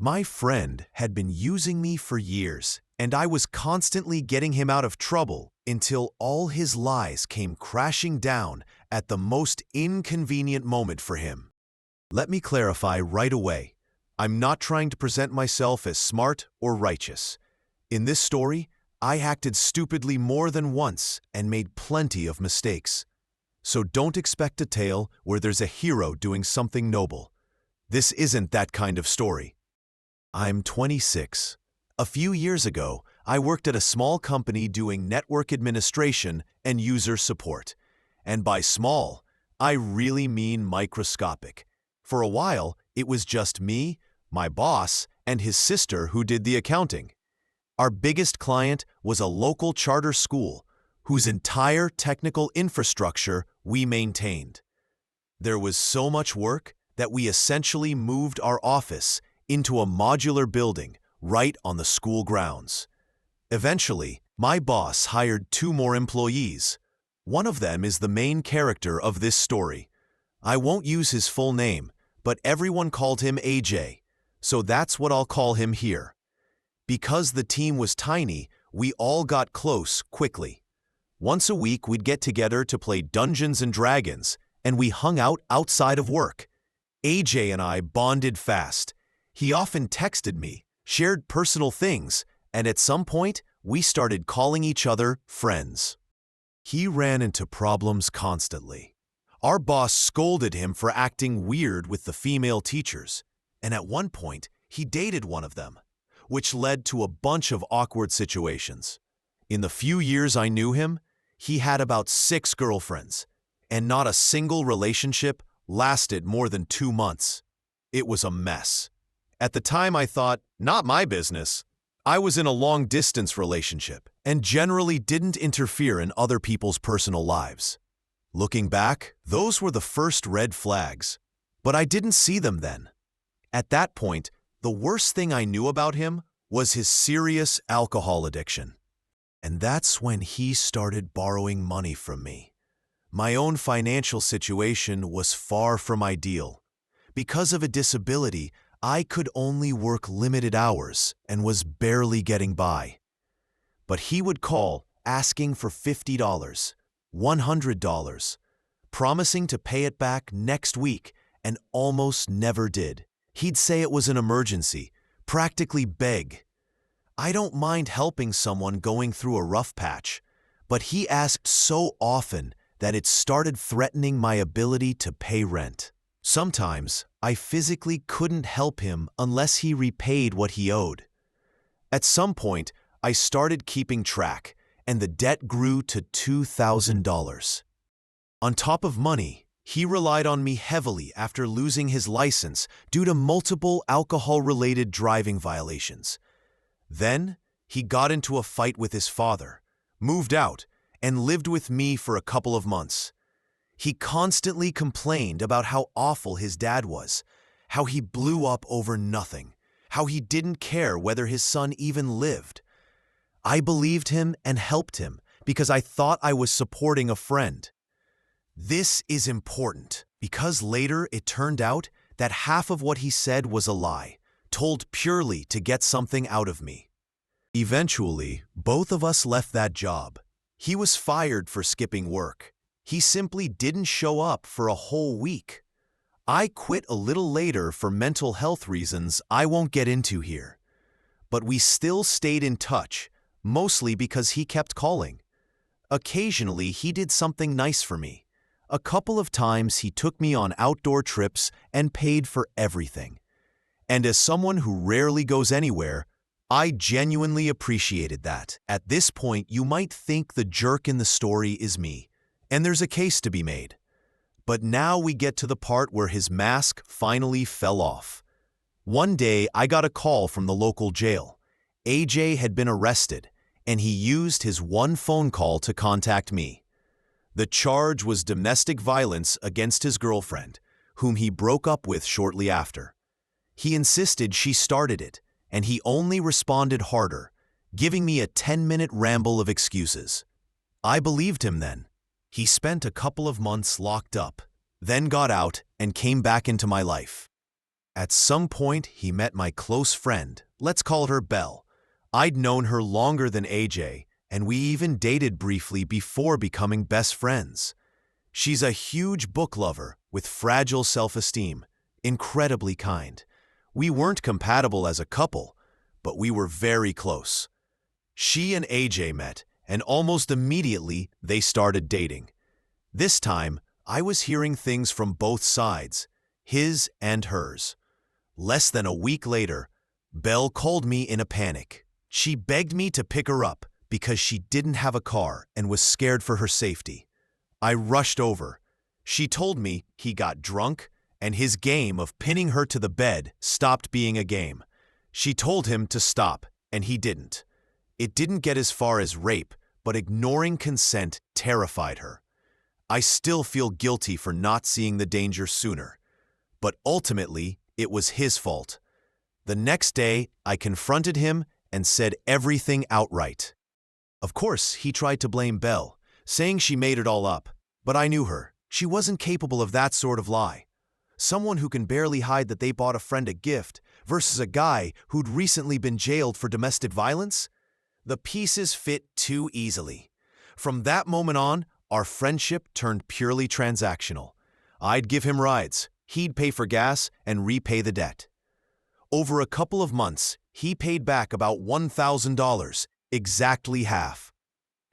My friend had been using me for years, and I was constantly getting him out of trouble until all his lies came crashing down at the most inconvenient moment for him. Let me clarify right away. I'm not trying to present myself as smart or righteous. In this story, I acted stupidly more than once and made plenty of mistakes. So don't expect a tale where there's a hero doing something noble. This isn't that kind of story. I'm 26. A few years ago, I worked at a small company doing network administration and user support. And by small, I really mean microscopic. For a while, it was just me, my boss, and his sister who did the accounting. Our biggest client was a local charter school whose entire technical infrastructure we maintained. There was so much work that we essentially moved our office into a modular building right on the school grounds. Eventually, my boss hired 2 more employees. One of them is the main character of this story. I won't use his full name, but everyone called him AJ, so that's what I'll call him here. Because the team was tiny, we all got close quickly. Once a week, we'd get together to play Dungeons and Dragons, and we hung out outside of work. AJ and I bonded fast. He often texted me, shared personal things, and at some point, we started calling each other friends. He ran into problems constantly. Our boss scolded him for acting weird with the female teachers, and at one point, he dated one of them, which led to a bunch of awkward situations. In the few years I knew him, he had about 6 girlfriends, and not a single relationship lasted more than 2 months. It was a mess. At the time, I thought, not my business. I was in a long-distance relationship and generally didn't interfere in other people's personal lives. Looking back, those were the first red flags, but I didn't see them then. At that point, the worst thing I knew about him was his serious alcohol addiction. And that's when he started borrowing money from me. My own financial situation was far from ideal. Because of a disability, I could only work limited hours and was barely getting by. But he would call asking for $50, $100, promising to pay it back next week, and almost never did. He'd say it was an emergency, practically beg. I don't mind helping someone going through a rough patch, but he asked so often that it started threatening my ability to pay rent. Sometimes, I physically couldn't help him unless he repaid what he owed. At some point, I started keeping track, and the debt grew to $2,000. On top of money, he relied on me heavily after losing his license due to multiple alcohol-related driving violations. Then, he got into a fight with his father, moved out, and lived with me for a couple of months. He constantly complained about how awful his dad was, how he blew up over nothing, how he didn't care whether his son even lived. I believed him and helped him because I thought I was supporting a friend. This is important because later it turned out that half of what he said was a lie, told purely to get something out of me. Eventually, both of us left that job. He was fired for skipping work. He simply didn't show up for a whole week. I quit a little later for mental health reasons I won't get into here. But we still stayed in touch, mostly because he kept calling. Occasionally, he did something nice for me. A couple of times, he took me on outdoor trips and paid for everything. And as someone who rarely goes anywhere, I genuinely appreciated that. At this point, you might think the jerk in the story is me, and there's a case to be made. But now we get to the part where his mask finally fell off. One day, I got a call from the local jail. AJ had been arrested, and he used his one phone call to contact me. The charge was domestic violence against his girlfriend, whom he broke up with shortly after. He insisted she started it, and he only responded harder, giving me a 10-minute ramble of excuses. I believed him then. He spent a couple of months locked up, then got out and came back into my life. At some point, he met my close friend, let's call her Belle. I'd known her longer than AJ, and we even dated briefly before becoming best friends. She's a huge book lover with fragile self-esteem, incredibly kind. We weren't compatible as a couple, but we were very close. She and AJ met, and almost immediately they started dating. This time, I was hearing things from both sides, his and hers. Less than a week later, Belle called me in a panic. She begged me to pick her up because she didn't have a car and was scared for her safety. I rushed over. She told me he got drunk and his game of pinning her to the bed stopped being a game. She told him to stop, and he didn't. It didn't get as far as rape, but ignoring consent terrified her. I still feel guilty for not seeing the danger sooner. But ultimately, it was his fault. The next day, I confronted him and said everything outright. Of course, he tried to blame Belle, saying she made it all up. But I knew her. She wasn't capable of that sort of lie. Someone who can barely hide that they bought a friend a gift versus a guy who'd recently been jailed for domestic violence? The pieces fit too easily. From that moment on, our friendship turned purely transactional. I'd give him rides, he'd pay for gas, and repay the debt. Over a couple of months, he paid back about $1,000, exactly half.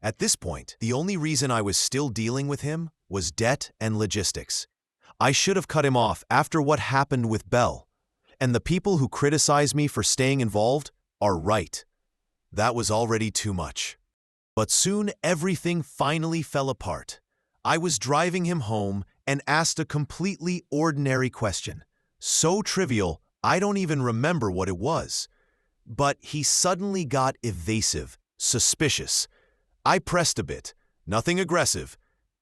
At this point, the only reason I was still dealing with him was debt and logistics. I should have cut him off after what happened with Belle. And the people who criticize me for staying involved are right. That was already too much. But soon everything finally fell apart. I was driving him home and asked a completely ordinary question. So trivial, I don't even remember what it was. But he suddenly got evasive, suspicious. I pressed a bit, nothing aggressive,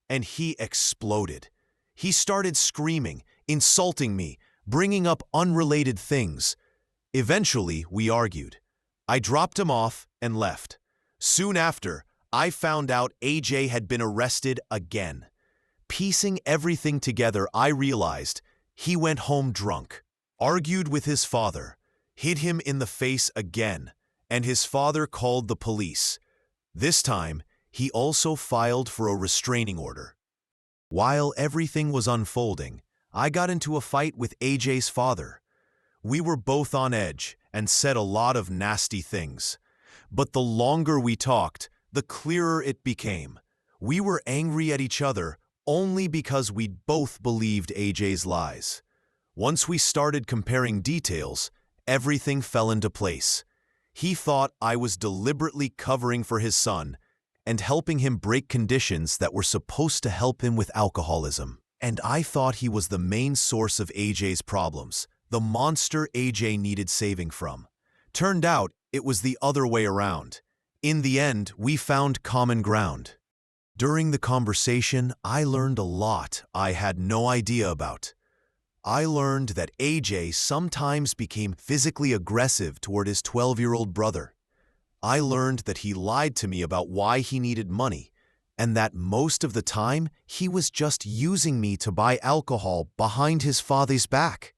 and he exploded. He started screaming, insulting me, bringing up unrelated things. Eventually, we argued. I dropped him off and left. Soon after, I found out AJ had been arrested again. Piecing everything together, I realized he went home drunk, argued with his father, hit him in the face again, and his father called the police. This time, he also filed for a restraining order. While everything was unfolding, I got into a fight with AJ's father. We were both on edge and said a lot of nasty things. But the longer we talked, the clearer it became. We were angry at each other only because we both believed AJ's lies. Once we started comparing details, everything fell into place. He thought I was deliberately covering for his son and helping him break conditions that were supposed to help him with alcoholism. And I thought he was the main source of AJ's problems, the monster AJ needed saving from. Turned out it was the other way around. In the end, we found common ground. During the conversation, I learned a lot I had no idea about. I learned that AJ sometimes became physically aggressive toward his 12-year-old brother. I learned that he lied to me about why he needed money, and that most of the time he was just using me to buy alcohol behind his father's back.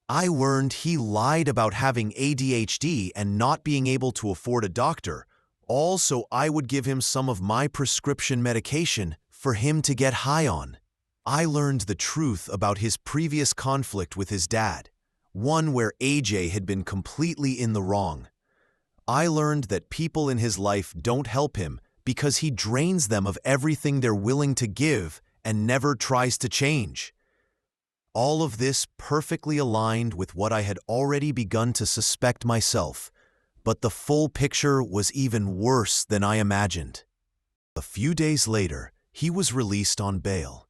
I learned he lied about having ADHD and not being able to afford a doctor, all so I would give him some of my prescription medication for him to get high on. I learned the truth about his previous conflict with his dad, one where AJ had been completely in the wrong. I learned that people in his life don't help him because he drains them of everything they're willing to give and never tries to change. All of this perfectly aligned with what I had already begun to suspect myself, but the full picture was even worse than I imagined. A few days later, he was released on bail.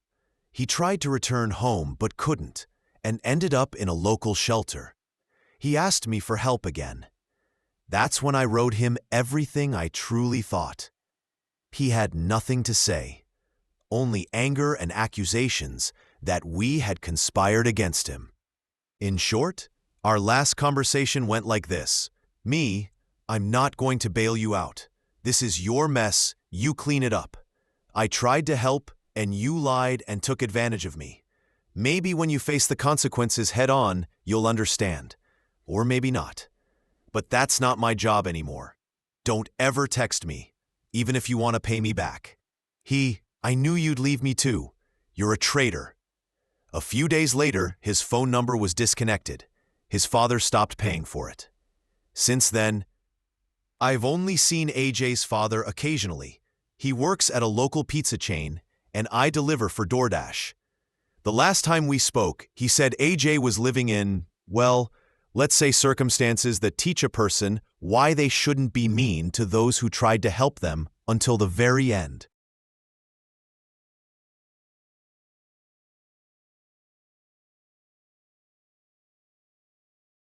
He tried to return home but couldn't, and ended up in a local shelter. He asked me for help again. That's when I wrote him everything I truly thought. He had nothing to say, only anger and accusations that we had conspired against him. In short, our last conversation went like this. Me, I'm not going to bail you out. This is your mess, you clean it up. I tried to help, and you lied and took advantage of me. Maybe when you face the consequences head-on, you'll understand. Or maybe not. But that's not my job anymore. Don't ever text me, even if you want to pay me back. I knew you'd leave me too. You're a traitor. A few days later, his phone number was disconnected. His father stopped paying for it. Since then, I've only seen AJ's father occasionally. He works at a local pizza chain, and I deliver for DoorDash. The last time we spoke, he said AJ was living in, well, let's say circumstances that teach a person why they shouldn't be mean to those who tried to help them until the very end.